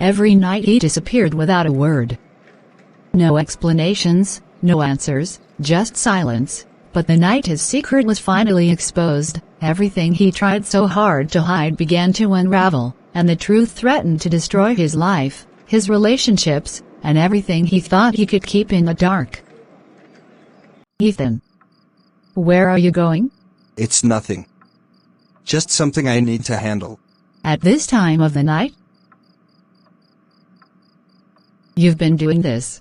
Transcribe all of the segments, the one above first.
Every night he disappeared without a word. No explanations, no answers, just silence. But the night his secret was finally exposed, everything he tried so hard to hide began to unravel, and the truth threatened to destroy his life, his relationships, and everything he thought he could keep in the dark. Ethan. Where are you going? It's nothing. Just something I need to handle. At this time of the night? You've been doing this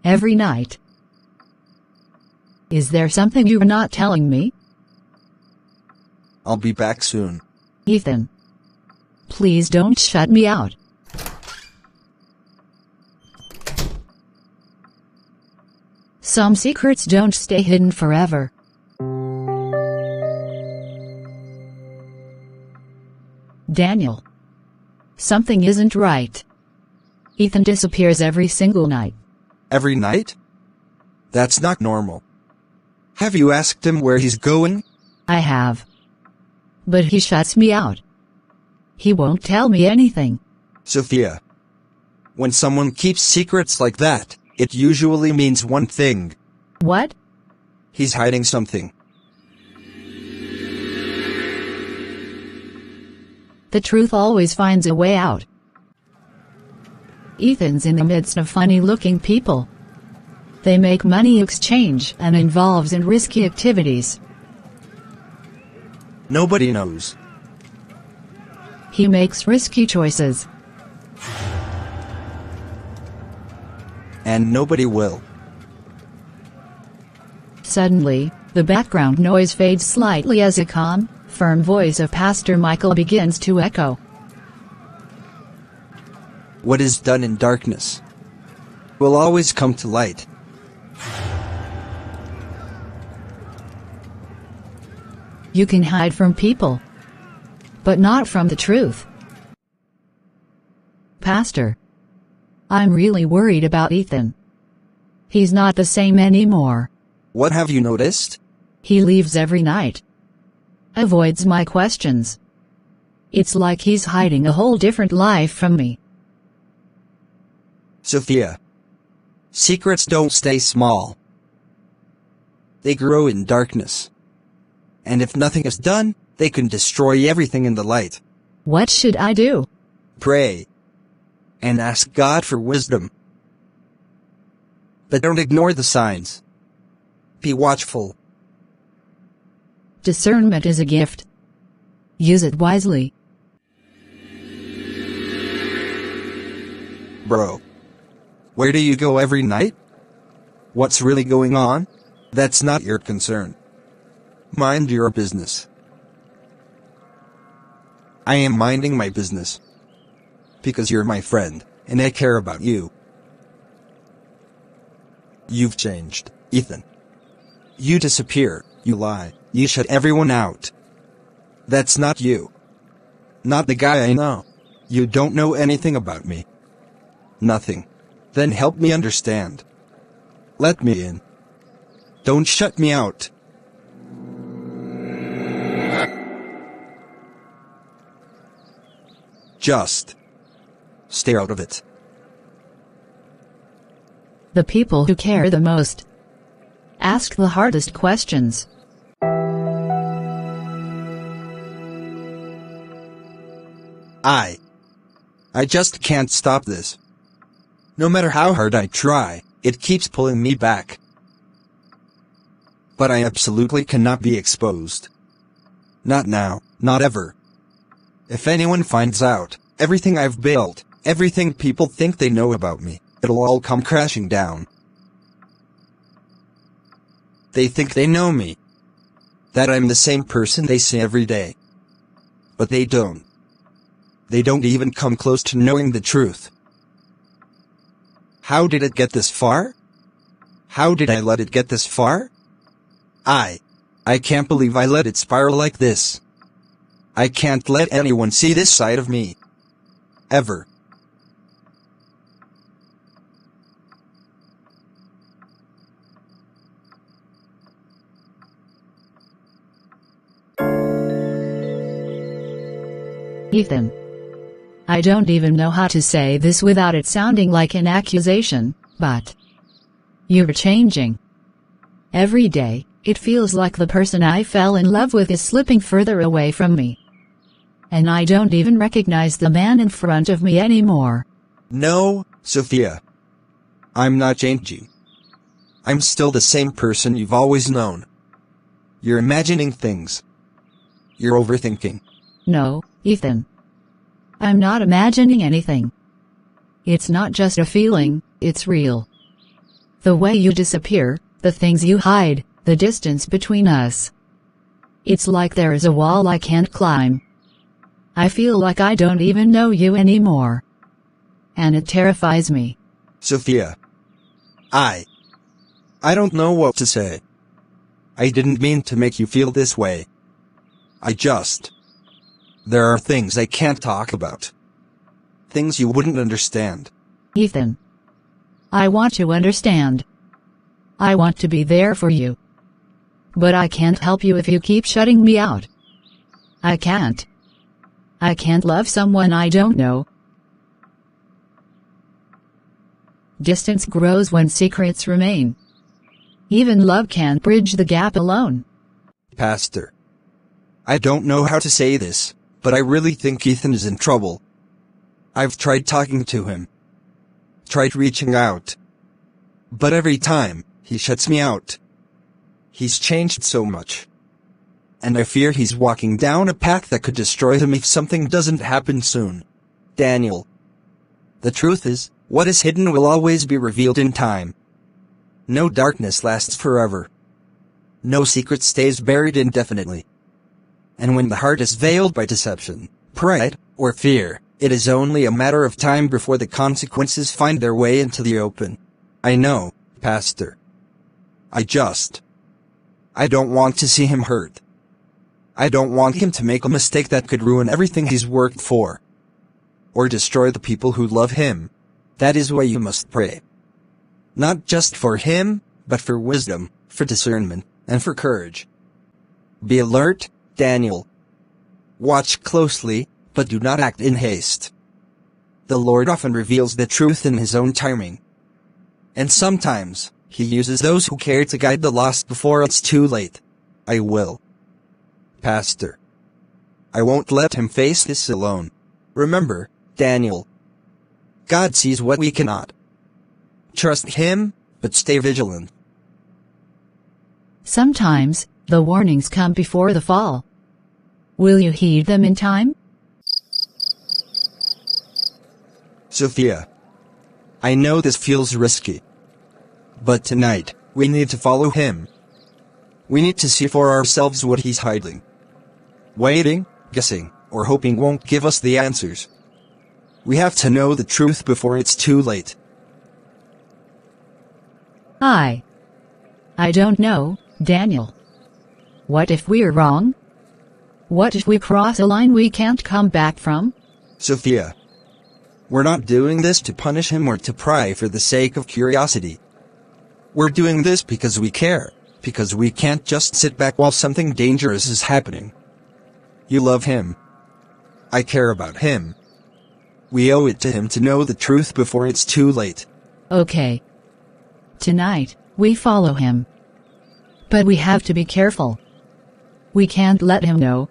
every night. Is there something you're not telling me? I'll be back soon. Ethan. Please don't shut me out. Some secrets don't stay hidden forever. Daniel. Something isn't right. Ethan disappears every single night. Every night? That's not normal. Have you asked him where he's going? I have. But he shuts me out. He won't tell me anything. Sophia. When someone keeps secrets like that, it usually means one thing. What? He's hiding something. The truth always finds a way out. Ethan's in the midst of funny-looking people. They make money exchange and involves in risky activities. Nobody knows. He makes risky choices. And nobody will. Suddenly, the background noise fades slightly as a calm, firm voice of Pastor Michael begins to echo. What is done in darkness will always come to light. You can hide from people, but not from the truth. Pastor, I'm really worried about Ethan. He's not the same anymore. What have you noticed? He leaves every night. Avoids my questions. It's like he's hiding a whole different life from me. Sophia. Secrets don't stay small. They grow in darkness. And if nothing is done, they can destroy everything in the light. What should I do? Pray. And ask God for wisdom. But don't ignore the signs. Be watchful. Discernment is a gift. Use it wisely. Bro. Where do you go every night? What's really going on? That's not your concern. Mind your business. I am minding my business. Because you're my friend, and I care about you. You've changed, Ethan. You disappear, you lie, you shut everyone out. That's not you. Not the guy I know. You don't know anything about me. Nothing. Then help me understand. Let me in. Don't shut me out. Just stay out of it. The people who care the most ask the hardest questions. I just can't stop this. No matter how hard I try, it keeps pulling me back. But I absolutely cannot be exposed. Not now, not ever. If anyone finds out, everything I've built, everything people think they know about me, it'll all come crashing down. They think they know me. That I'm the same person they see every day. But they don't. They don't even come close to knowing the truth. How did it get this far? How did I let it get this far? I can't believe I let it spiral like this. I can't let anyone see this side of me. Ever. Ethan. I don't even know how to say this without it sounding like an accusation, but you're changing. Every day, it feels like the person I fell in love with is slipping further away from me. And I don't even recognize the man in front of me anymore. No, Sophia. I'm not changing. I'm still the same person you've always known. You're imagining things. You're overthinking. No, Ethan. I'm not imagining anything. It's not just a feeling, it's real. The way you disappear, the things you hide, the distance between us. It's like there is a wall I can't climb. I feel like I don't even know you anymore. And it terrifies me. Sophia. I don't know what to say. I didn't mean to make you feel this way. There are things I can't talk about. Things you wouldn't understand. Ethan. I want to understand. I want to be there for you. But I can't help you if you keep shutting me out. I can't. I can't love someone I don't know. Distance grows when secrets remain. Even love can't bridge the gap alone. Pastor. I don't know how to say this, but I really think Ethan is in trouble. I've tried talking to him. Tried reaching out. But every time, he shuts me out. He's changed so much. And I fear he's walking down a path that could destroy him if something doesn't happen soon. Daniel. The truth is, what is hidden will always be revealed in time. No darkness lasts forever. No secret stays buried indefinitely. And when the heart is veiled by deception, pride, or fear, it is only a matter of time before the consequences find their way into the open. I know, Pastor. I don't want to see him hurt. I don't want him to make a mistake that could ruin everything he's worked for. Or destroy the people who love him. That is why you must pray. Not just for him, but for wisdom, for discernment, and for courage. Be alert, Daniel. Watch closely, but do not act in haste. The Lord often reveals the truth in his own timing. And sometimes, he uses those who care to guide the lost before it's too late. I will. Pastor. I won't let him face this alone. Remember, Daniel. God sees what we cannot. Trust him, but stay vigilant. Sometimes, the warnings come before the fall. Will you heed them in time? Sophia. I know this feels risky. But tonight, we need to follow him. We need to see for ourselves what he's hiding. Waiting, guessing, or hoping won't give us the answers. We have to know the truth before it's too late. I don't know, Daniel. What if we're wrong? What if we cross a line we can't come back from? Sophia. We're not doing this to punish him or to pry for the sake of curiosity. We're doing this because we care, because we can't just sit back while something dangerous is happening. You love him. I care about him. We owe it to him to know the truth before it's too late. Okay. Tonight, we follow him. But we have to be careful. We can't let him know.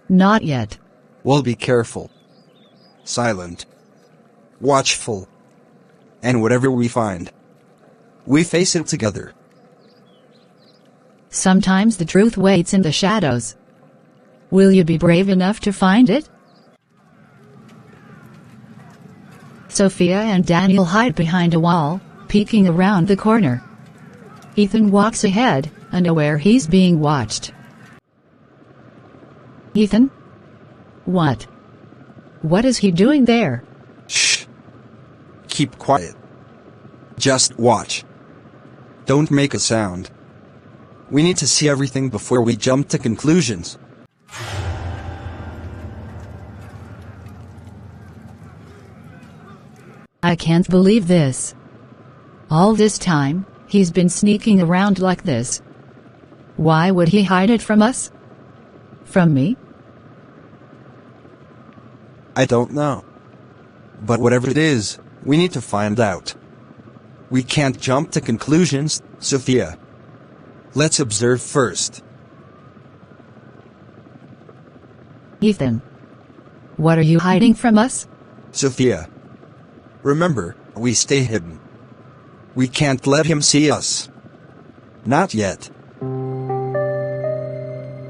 Not yet. We'll be careful. Silent. Watchful. And whatever we find, we face it together. Sometimes the truth waits in the shadows. Will you be brave enough to find it? Sophia and Daniel hide behind a wall, peeking around the corner. Ethan walks ahead, unaware he's being watched. Ethan? What? What is he doing there? Shh. Keep quiet. Just watch. Don't make a sound. We need to see everything before we jump to conclusions. I can't believe this. All this time, he's been sneaking around like this. Why would he hide it from us? From me? I don't know. But whatever it is, we need to find out. We can't jump to conclusions, Sophia. Let's observe first. Ethan. What are you hiding from us? Sophia. Remember, we stay hidden. We can't let him see us. Not yet.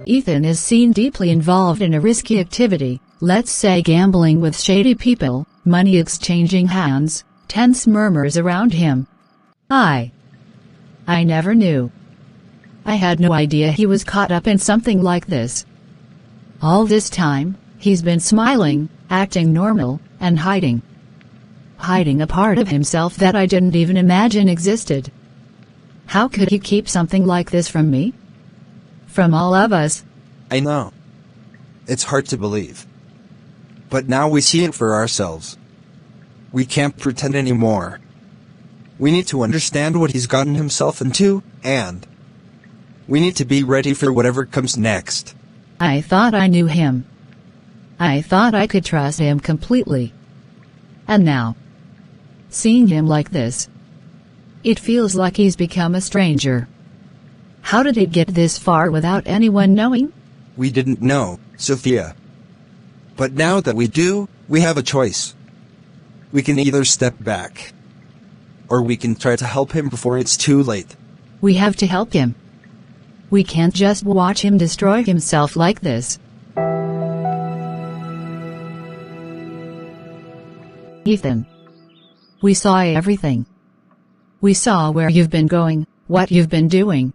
Ethan is seen deeply involved in a risky activity, let's say gambling with shady people, money exchanging hands, tense murmurs around him. I never knew. I had no idea he was caught up in something like this. All this time, he's been smiling, acting normal, and hiding. Hiding a part of himself that I didn't even imagine existed. How could he keep something like this from me? From all of us? I know. It's hard to believe. But now we see it for ourselves. We can't pretend anymore. We need to understand what he's gotten himself into, and we need to be ready for whatever comes next. I thought I knew him. I thought I could trust him completely. And now, seeing him like this, it feels like he's become a stranger. How did it get this far without anyone knowing? We didn't know, Sophia. But now that we do, we have a choice. We can either step back, or we can try to help him before it's too late. We have to help him. We can't just watch him destroy himself like this. Ethan. We saw everything. We saw where you've been going, what you've been doing.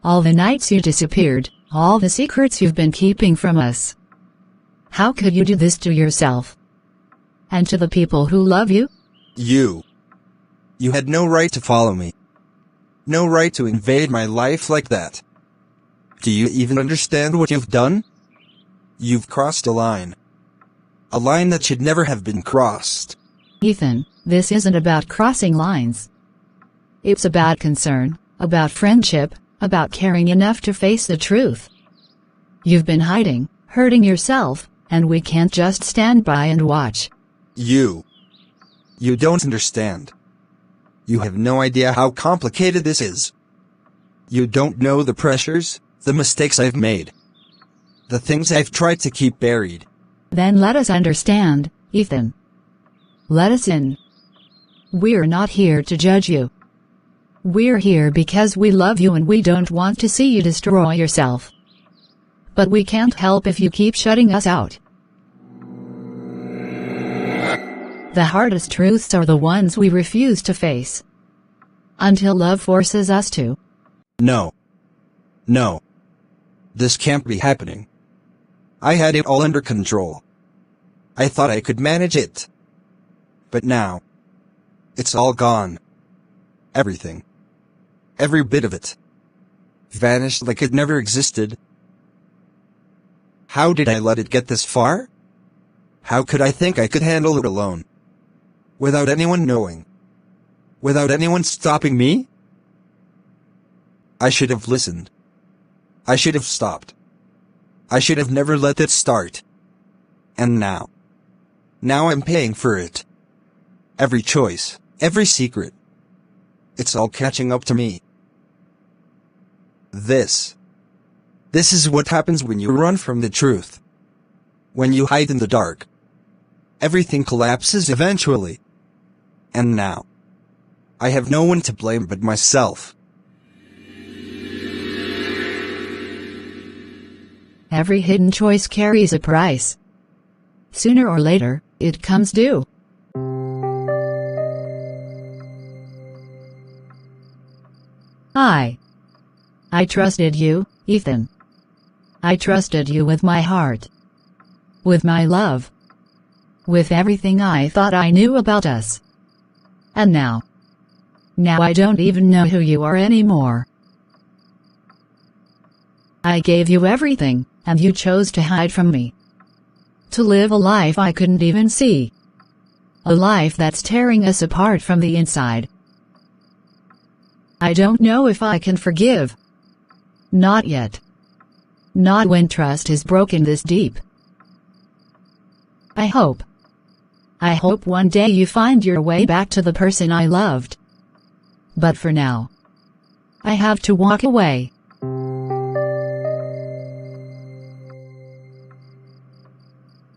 All the nights you disappeared, all the secrets you've been keeping from us. How could you do this to yourself? And to the people who love you? You had no right to follow me. No right to invade my life like that. Do you even understand what you've done? You've crossed a line. A line that should never have been crossed. Ethan, this isn't about crossing lines. It's about concern, about friendship, about caring enough to face the truth. You've been hiding, hurting yourself, and we can't just stand by and watch. You don't understand. You have no idea how complicated this is. You don't know the pressures, the mistakes I've made, the things I've tried to keep buried. Then let us understand, Ethan. Let us in. We're not here to judge you. We're here because we love you and we don't want to see you destroy yourself. But we can't help if you keep shutting us out. The hardest truths are the ones we refuse to face. Until love forces us to. No. This can't be happening. I had it all under control. I thought I could manage it. But now, it's all gone. Everything. Every bit of it. Vanished like it never existed. How did I let it get this far? How could I think I could handle it alone? Without anyone knowing? Without anyone stopping me? I should have listened. I should have stopped. I should have never let it start. And now I'm paying for it. Every choice, every secret. It's all catching up to me. This is what happens when you run from the truth. When you hide in the dark. Everything collapses eventually. And now, I have no one to blame but myself. Every hidden choice carries a price. Sooner or later, it comes due. I trusted you, Ethan. I trusted you with my heart. With my love. With everything I thought I knew about us. And now I don't even know who you are anymore. I gave you everything, and you chose to hide from me. To live a life I couldn't even see. A life that's tearing us apart from the inside. I don't know if I can forgive. Not yet. Not when trust is broken this deep. I I hope one day you find your way back to the person I loved. But for now, I have to walk away.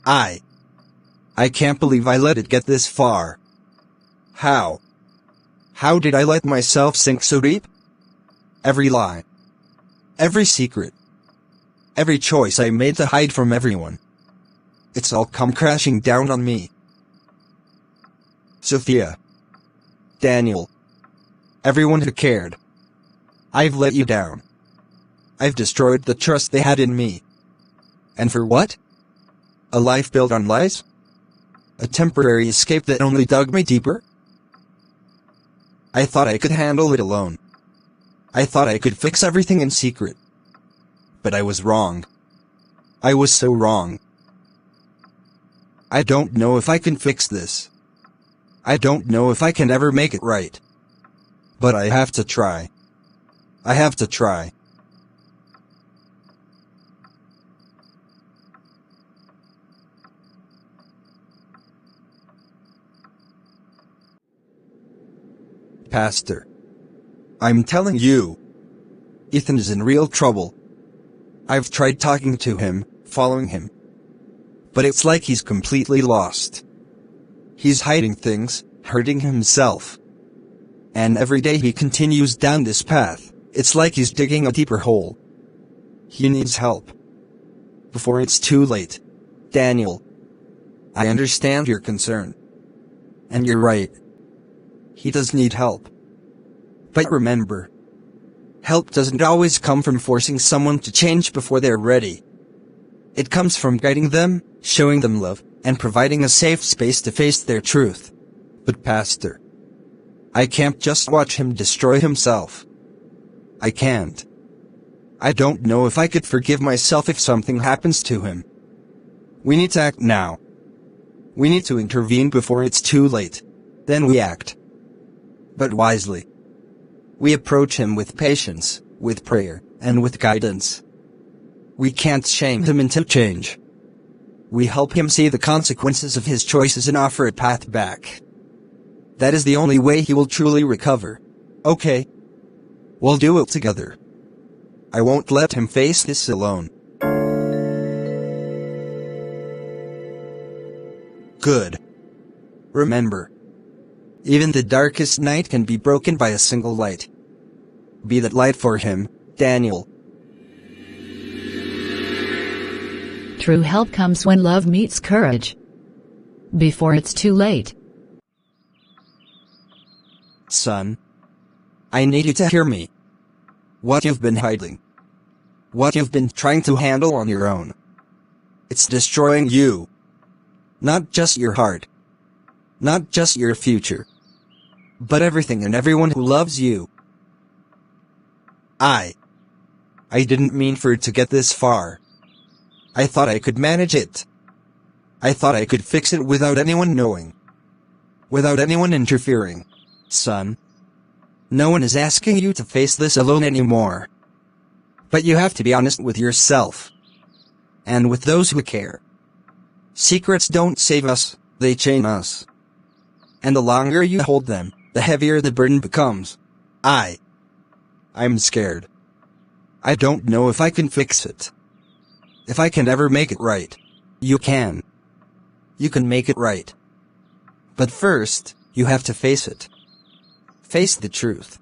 I can't believe I let it get this far. How? How did I let myself sink so deep? Every lie. Every secret. Every choice I made to hide from everyone. It's all come crashing down on me. Sophia. Daniel. Everyone who cared. I've let you down. I've destroyed the trust they had in me. And for what? A life built on lies? A temporary escape that only dug me deeper? I thought I could handle it alone. I thought I could fix everything in secret. But I was wrong. I was so wrong. I don't know if I can fix this. I don't know if I can ever make it right. But I have to try. I have to try. Pastor. I'm telling you. Ethan is in real trouble. I've tried talking to him, following him. But it's like he's completely lost. He's hiding things, hurting himself. And every day he continues down this path, it's like he's digging a deeper hole. He needs help. Before it's too late. Daniel. I understand your concern. And you're right. He does need help. But remember, help doesn't always come from forcing someone to change before they're ready. It comes from guiding them, showing them love, and providing a safe space to face their truth. But Pastor, I can't just watch him destroy himself. I can't. I don't know if I could forgive myself if something happens to him. We need to act now. We need to intervene before it's too late. Then we act. But wisely. We approach him with patience, with prayer, and with guidance. We can't shame him into change. We help him see the consequences of his choices and offer a path back. That is the only way he will truly recover. Okay? We'll do it together. I won't let him face this alone. Good. Remember, even the darkest night can be broken by a single light. Be that light for him, Daniel. True help comes when love meets courage. Before it's too late. Son, I need you to hear me. What you've been hiding. What you've been trying to handle on your own. It's destroying you. Not just your heart. Not just your future. But everything and everyone who loves you. I didn't mean for it to get this far. I thought I could manage it. I thought I could fix it without anyone knowing. Without anyone interfering. Son, no one is asking you to face this alone anymore. But you have to be honest with yourself. And with those who care. Secrets don't save us, they chain us. And the longer you hold them, the heavier the burden becomes. I'm scared. I don't know if I can fix it. If I can ever make it right. You can. You can make it right. But first, you have to face it. Face the truth.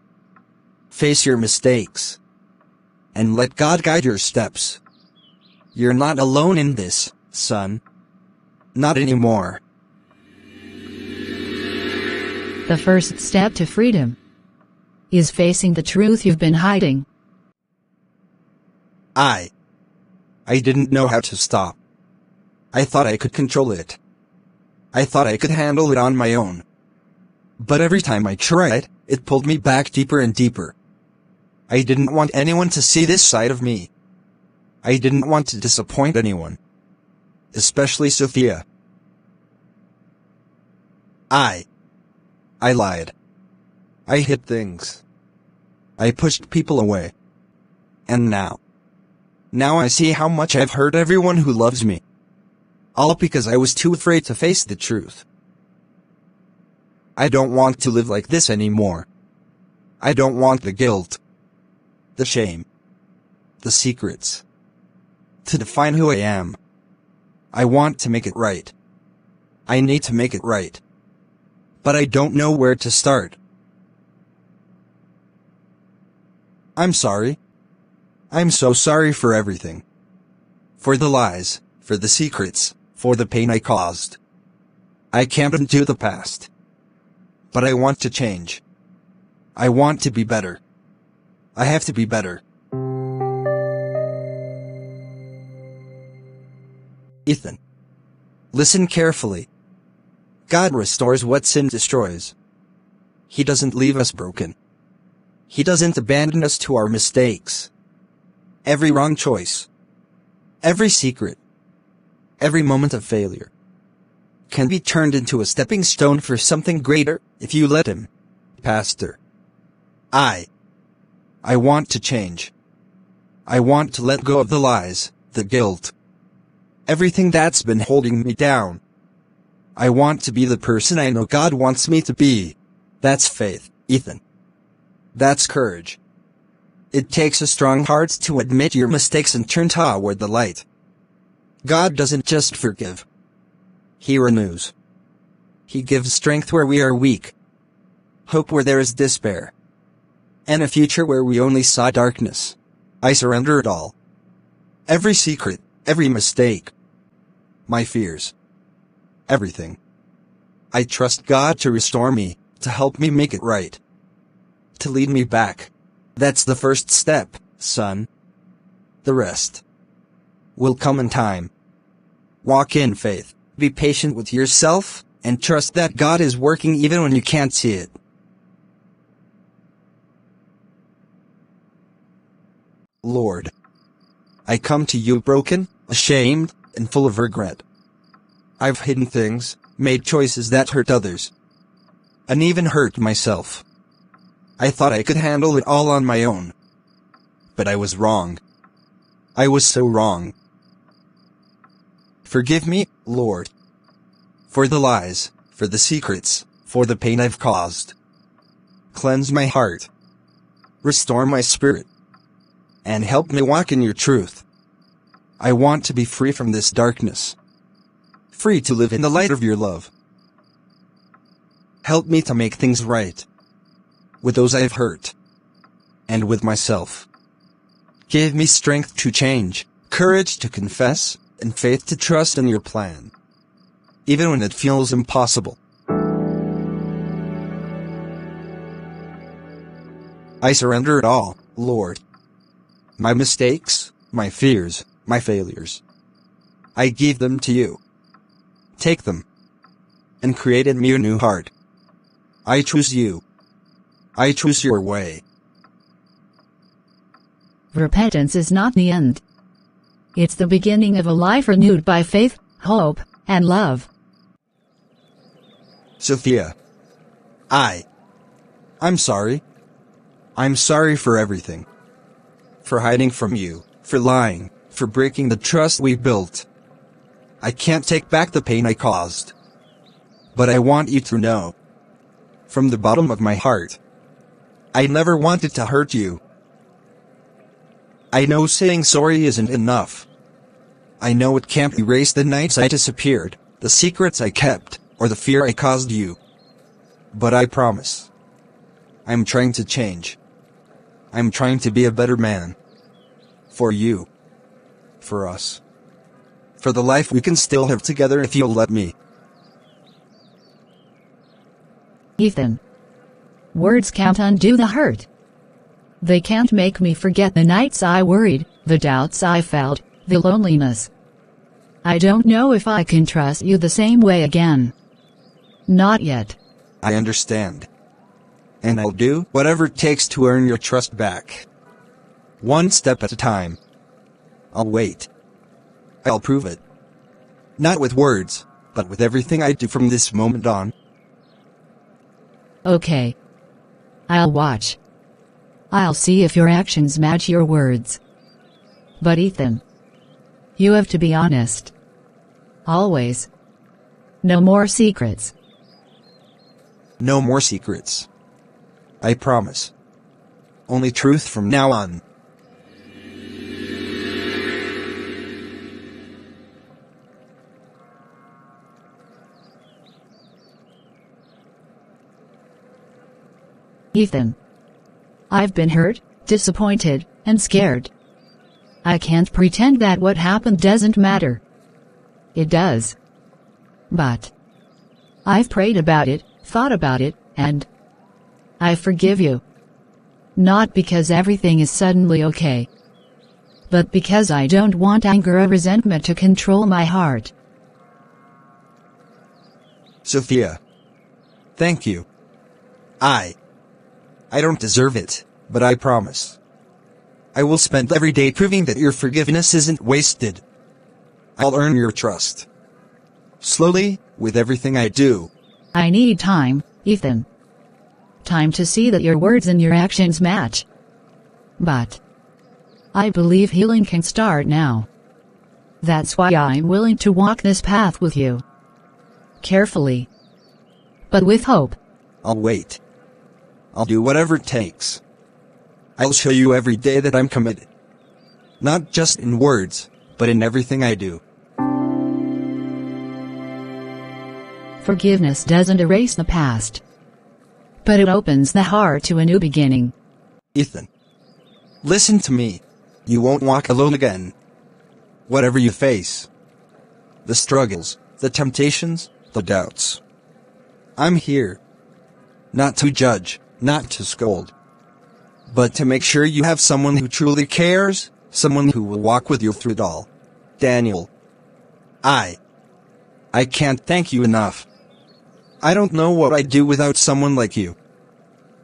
Face your mistakes. And let God guide your steps. You're not alone in this, son. Not anymore. The first step to freedom is facing the truth you've been hiding. I didn't know how to stop. I thought I could control it. I thought I could handle it on my own. But every time I tried, it pulled me back deeper and deeper. I didn't want anyone to see this side of me. I didn't want to disappoint anyone. Especially Sophia. I lied. I hid things. I pushed people away. And now I see how much I've hurt everyone who loves me. All because I was too afraid to face the truth. I don't want to live like this anymore. I don't want the guilt, the shame, the secrets to define who I am. I want to make it right. I need to make it right. But I don't know where to start. I'm sorry. I'm so sorry for everything. For the lies, for the secrets, for the pain I caused. I can't undo the past. But I want to change. I want to be better. I have to be better. Ethan. Listen carefully. God restores what sin destroys. He doesn't leave us broken. He doesn't abandon us to our mistakes. Every wrong choice, every secret, every moment of failure can be turned into a stepping stone for something greater if you let Him. Pastor. I want to change. I want to let go of the lies, the guilt, everything that's been holding me down. I want to be the person I know God wants me to be. That's faith, Ethan. That's courage. It takes a strong heart to admit your mistakes and turn toward the light. God doesn't just forgive. He renews. He gives strength where we are weak, hope where there is despair, and a future where we only saw darkness. I surrender it all. Every secret, every mistake, my fears, everything. I trust God to restore me, to help me make it right, to lead me back. That's the first step, son. The rest will come in time. Walk in faith, be patient with yourself, and trust that God is working even when you can't see it. Lord, I come to you broken, ashamed, and full of regret. I've hidden things, made choices that hurt others, and even hurt myself. I thought I could handle it all on my own. But I was wrong. I was so wrong. Forgive me, Lord, for the lies, for the secrets, for the pain I've caused. Cleanse my heart. Restore my spirit. And help me walk in your truth. I want to be free from this darkness. Free to live in the light of your love. Help me to make things right with those I've hurt, and with myself. Give me strength to change, courage to confess, and faith to trust in your plan, even when it feels impossible. I surrender it all, Lord. My mistakes, my fears, my failures. I give them to you. Take them, and create in me a new heart. I choose you. I choose your way. Repentance is not the end. It's the beginning of a life renewed by faith, hope, and love. Sophia. I'm sorry. I'm sorry for everything. For hiding from you, for lying, for breaking the trust we built. I can't take back the pain I caused. But I want you to know, from the bottom of my heart, I never wanted to hurt you. I know saying sorry isn't enough. I know it can't erase the nights I disappeared, the secrets I kept, or the fear I caused you. But I promise. I'm trying to change. I'm trying to be a better man. For you. For us. For the life we can still have together if you'll let me. Ethan. Words can't undo the hurt. They can't make me forget the nights I worried, the doubts I felt, the loneliness. I don't know if I can trust you the same way again. Not yet. I understand. And I'll do whatever it takes to earn your trust back. One step at a time. I'll wait. I'll prove it. Not with words, but with everything I do from this moment on. Okay. I'll watch. I'll see if your actions match your words. But Ethan, you have to be honest. Always. No more secrets. No more secrets. I promise. Only truth from now on. Ethan. I've been hurt, disappointed, and scared. I can't pretend that what happened doesn't matter. It does. But I've prayed about it, thought about it, and I forgive you. Not because everything is suddenly okay, but because I don't want anger or resentment to control my heart. Sophia. Thank you. I don't deserve it, but I promise. I will spend every day proving that your forgiveness isn't wasted. I'll earn your trust. Slowly, with everything I do. I need time, Ethan. Time to see that your words and your actions match. But I believe healing can start now. That's why I'm willing to walk this path with you. Carefully. But with hope. I'll wait. I'll do whatever it takes. I'll show you every day that I'm committed. Not just in words, but in everything I do. Forgiveness doesn't erase the past, but it opens the heart to a new beginning. Ethan. Listen to me. You won't walk alone again. Whatever you face, the struggles, the temptations, the doubts, I'm here. Not to judge, not to scold, but to make sure you have someone who truly cares, someone who will walk with you through it all. Daniel. I can't thank you enough. I don't know what I'd do without someone like you.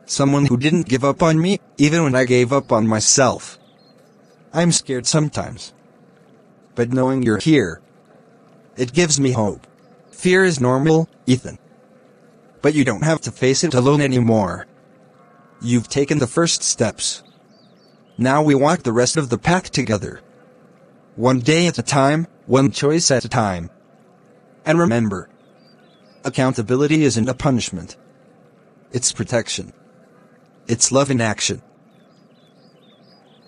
Someone who didn't give up on me, even when I gave up on myself. I'm scared sometimes, but knowing you're here, it gives me hope. Fear is normal, Ethan. But you don't have to face it alone anymore. You've taken the first steps. Now we walk the rest of the path together. One day at a time, one choice at a time. And remember, accountability isn't a punishment. It's protection. It's love in action.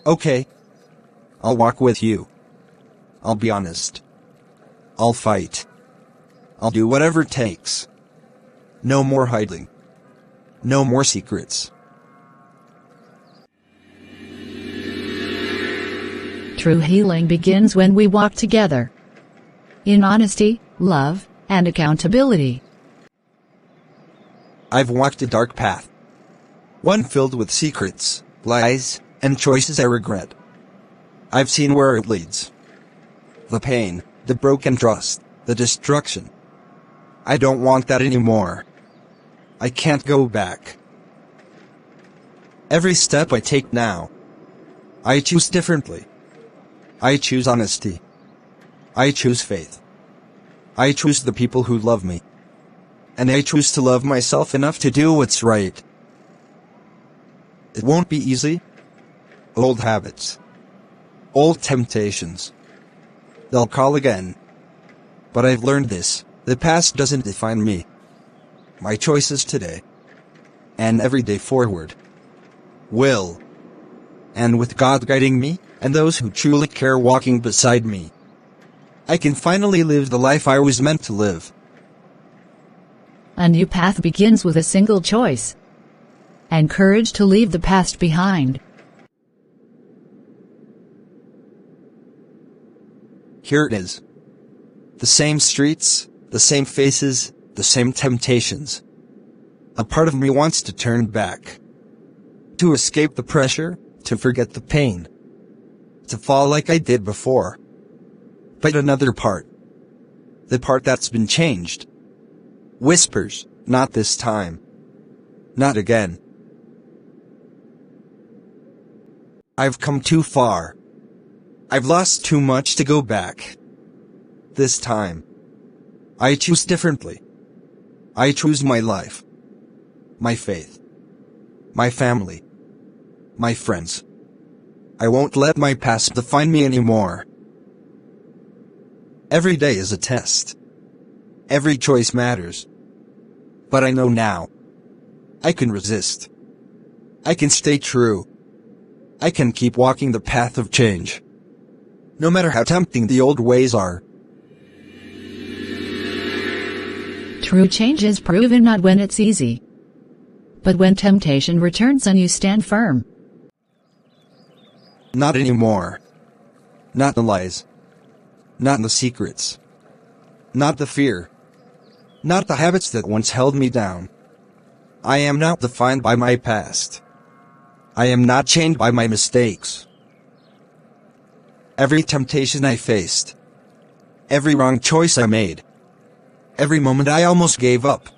Okay. I'll walk with you. I'll be honest. I'll fight. I'll do whatever it takes. No more hiding. No more secrets. True healing begins when we walk together. In honesty, love, and accountability. I've walked a dark path. One filled with secrets, lies, and choices I regret. I've seen where it leads. The pain, the broken trust, the destruction. I don't want that anymore. I can't go back. Every step I take now, I choose differently. I choose honesty. I choose faith. I choose the people who love me. And I choose to love myself enough to do what's right. It won't be easy. Old habits. Old temptations. They'll call again. But I've learned this: the past doesn't define me. My choices today, and every day forward, will. And with God guiding me, and those who truly care walking beside me, I can finally live the life I was meant to live. A new path begins with a single choice. And courage to leave the past behind. Here it is. The same streets, the same faces, the same temptations. A part of me wants to turn back. To escape the pressure, to forget the pain. To fall like I did before. But another part, the part that's been changed, whispers, not this time. Not again. I've come too far. I've lost too much to go back. This time, I choose differently. I choose my life, my faith, my family, my friends. I won't let my past define me anymore. Every day is a test. Every choice matters. But I know now, I can resist. I can stay true. I can keep walking the path of change. No matter how tempting the old ways are. True change is proven not when it's easy, but when temptation returns and you stand firm. Not anymore. Not the lies. Not the secrets. Not the fear. Not the habits that once held me down. I am not defined by my past. I am not chained by my mistakes. Every temptation I faced, every wrong choice I made, every moment I almost gave up,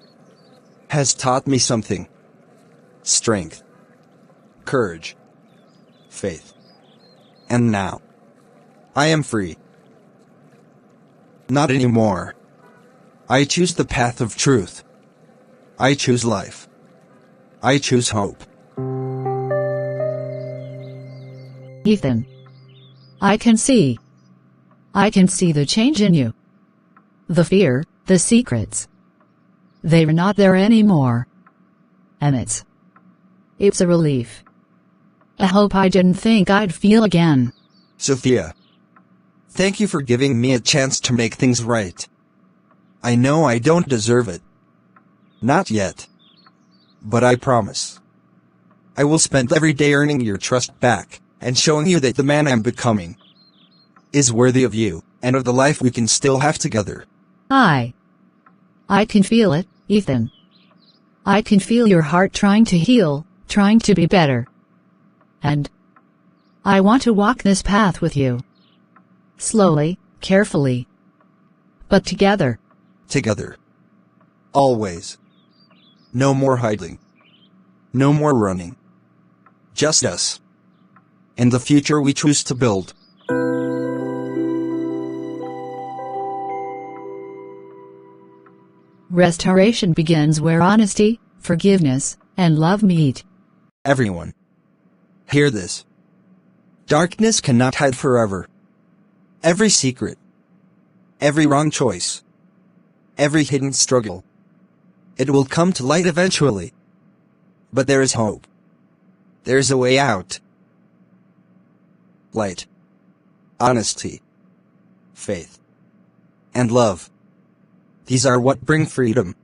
has taught me something. Strength, courage, faith. And now, I am free. Not anymore. I choose the path of truth. I choose life. I choose hope. Ethan, I can see the change in you. The fear, the secrets, they're not there anymore. And it's a relief. A hope I didn't think I'd feel again. Sophia, thank you for giving me a chance to make things right. I know I don't deserve it. Not yet. But I promise. I will spend every day earning your trust back, and showing you that the man I'm becoming is worthy of you, and of the life we can still have together. I can feel it, Ethan. I can feel your heart trying to heal, trying to be better. And I want to walk this path with you. Slowly, carefully. But together. Together. Always. No more hiding. No more running. Just us. And the future we choose to build. Restoration begins where honesty, forgiveness, and love meet. Everyone, hear this. Darkness cannot hide forever. Every secret, every wrong choice, every hidden struggle, it will come to light eventually. But there is hope. There is a way out. Light, honesty, faith, and love. These are what bring freedom.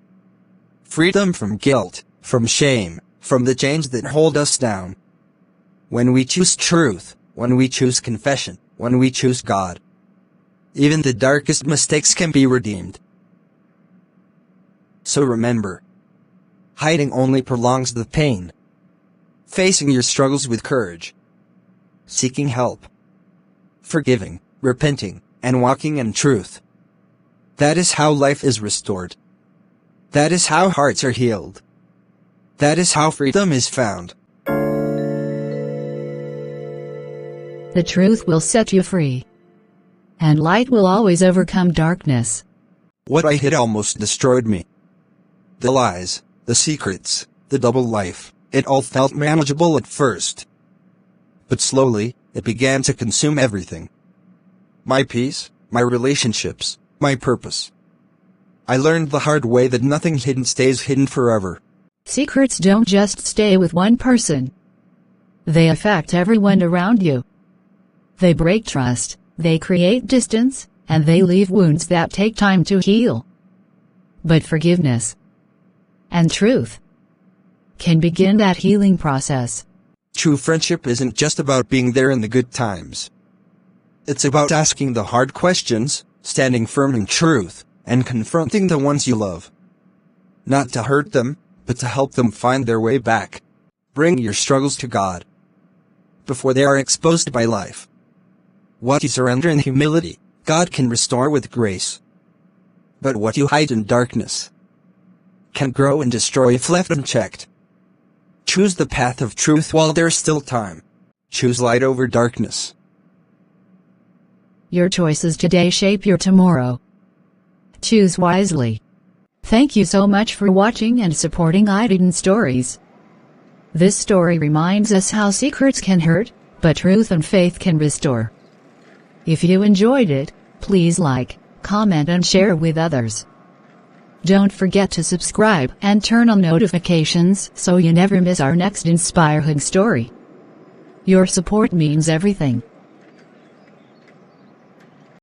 Freedom from guilt, from shame, from the chains that hold us down. When we choose truth, when we choose confession, when we choose God, even the darkest mistakes can be redeemed. So remember, hiding only prolongs the pain. Facing your struggles with courage, seeking help, forgiving, repenting, and walking in truth. That is how life is restored. That is how hearts are healed. That is how freedom is found. The truth will set you free. And light will always overcome darkness. What I hid almost destroyed me. The lies, the secrets, the double life, it all felt manageable at first. But slowly, it began to consume everything. My peace, my relationships, my purpose. I learned the hard way that nothing hidden stays hidden forever. Secrets don't just stay with one person. They affect everyone around you. They break trust, they create distance, and they leave wounds that take time to heal. But forgiveness and truth can begin that healing process. True friendship isn't just about being there in the good times. It's about asking the hard questions, standing firm in truth, and confronting the ones you love. Not to hurt them, but to help them find their way back. Bring your struggles to God before they are exposed by life. What you surrender in humility, God can restore with grace. But what you hide in darkness can grow and destroy if left unchecked. Choose the path of truth while there's still time. Choose light over darkness. Your choices today shape your tomorrow. Choose wisely. Thank you so much for watching and supporting Unheeded Stories. This story reminds us how secrets can hurt, but truth and faith can restore. If you enjoyed it, please like, comment and share with others. Don't forget to subscribe and turn on notifications so you never miss our next inspiring story. Your support means everything.